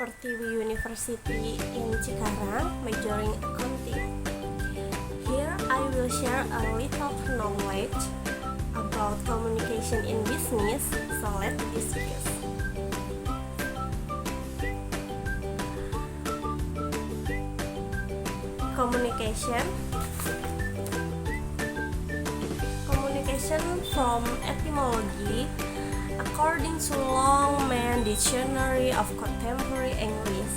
Pertiwi University in Cikarang, majoring accounting. Here I will share a little knowledge about communication in business, so let's discuss. Communication from etymology. According to Longman Dictionary of Contemporary English,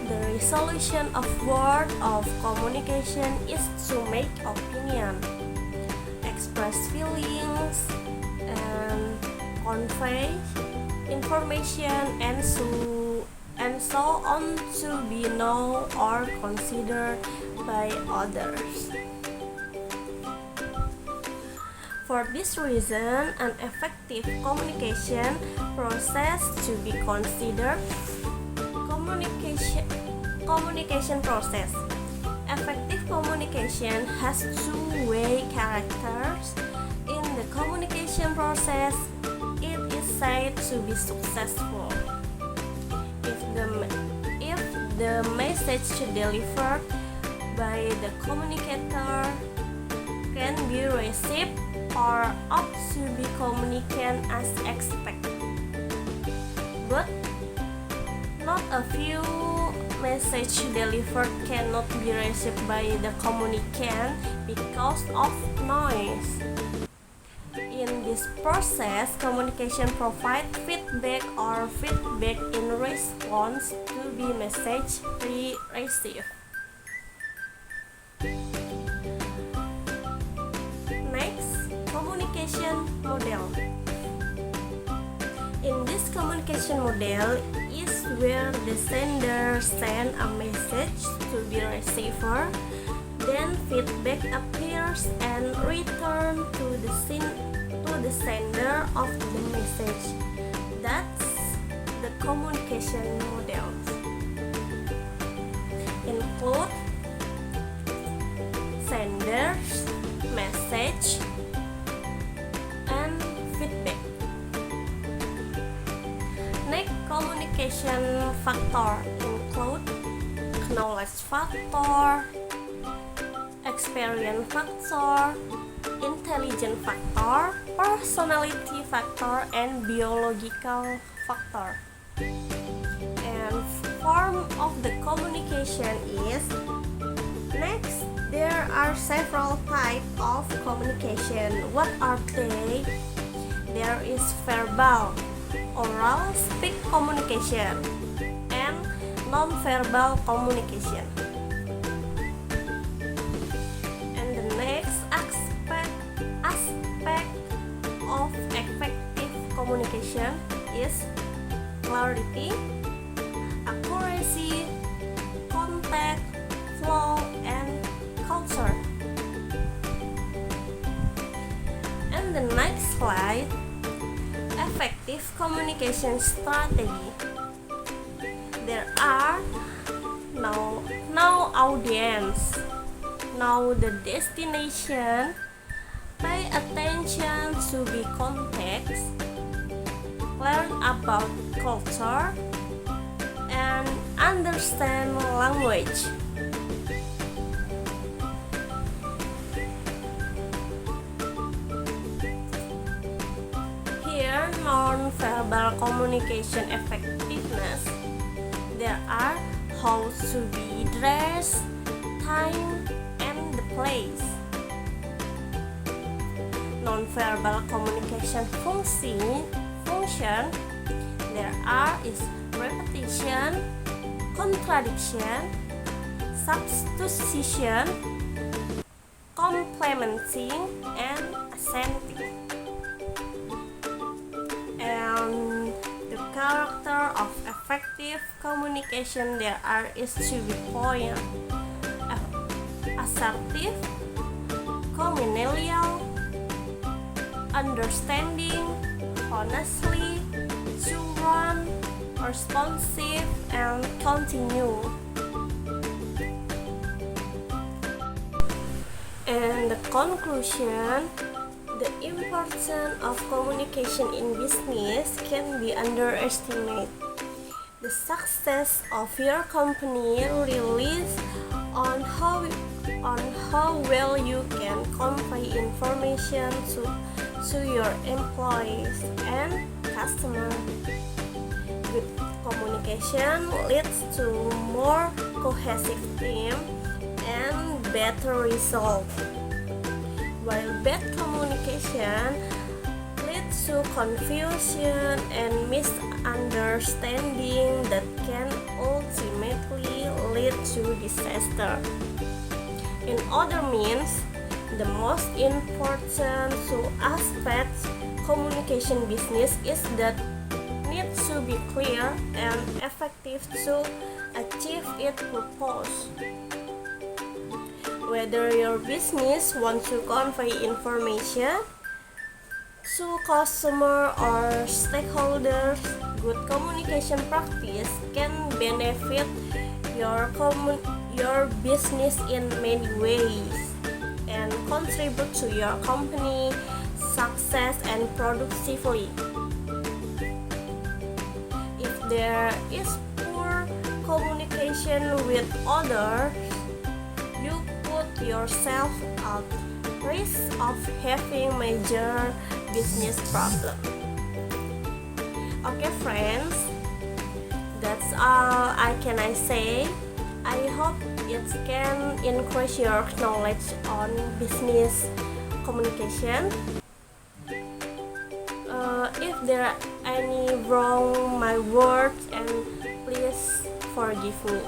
the resolution of word of communication is to make opinion, express feelings, and convey information and so on to be known or considered by others. For this reason, an effective communication process to be considered. Communication process. Effective communication has two-way characters. In the communication process, it is said to be successful if the message delivered by the communicator can be received or ought to be communicated as expected. But not a few messages delivered cannot be received by the communicant because of noise. In this process, communication provides feedback or feedback in response to the message received. Model. In this communication model is where the sender sends a message to the receiver, then feedback appears and returns to the sender of the message. That's the communication model. Include senders, message, communication factor include knowledge factor, experience factor, intelligence factor, personality factor, and biological factor. And form of the communication is next. There are several types of communication. What are they? There is verbal, oral speak communication, and non-verbal communication. And the next aspect of effective communication is clarity, accuracy, context, flow, and culture. And the next slide, effective communication strategy. There are now audience, now the destination, pay attention to the context, learn about culture, and understand language. Non-verbal communication effectiveness. There are how to be dressed, time, and the place. Non-verbal communication function. There are is repetition, contradiction, substitution, complementing, and assenting. And the character of effective communication there are is to be point, assertive, communal, understanding, honestly, to run, responsive, and continue. And the conclusion, the importance of communication in business can be underestimated. The The success of your company relies on how well you can convey information to your employees and customers. Good communication leads to more cohesive team and better results, while bad communication leads to confusion and misunderstanding that can ultimately lead to disaster. In other means, the most important aspects communication business is that needs to be clear and effective to achieve its purpose. Whether your business wants to convey information to customer or stakeholders, good communication practice can benefit your business in many ways and contribute to your company success and productivity. If there is poor communication with others, you put yourself at risk of having major business problem. Okay friends, that's all I say. I hope it can increase your knowledge on business communication. If there are any wrong my words, and please forgive me.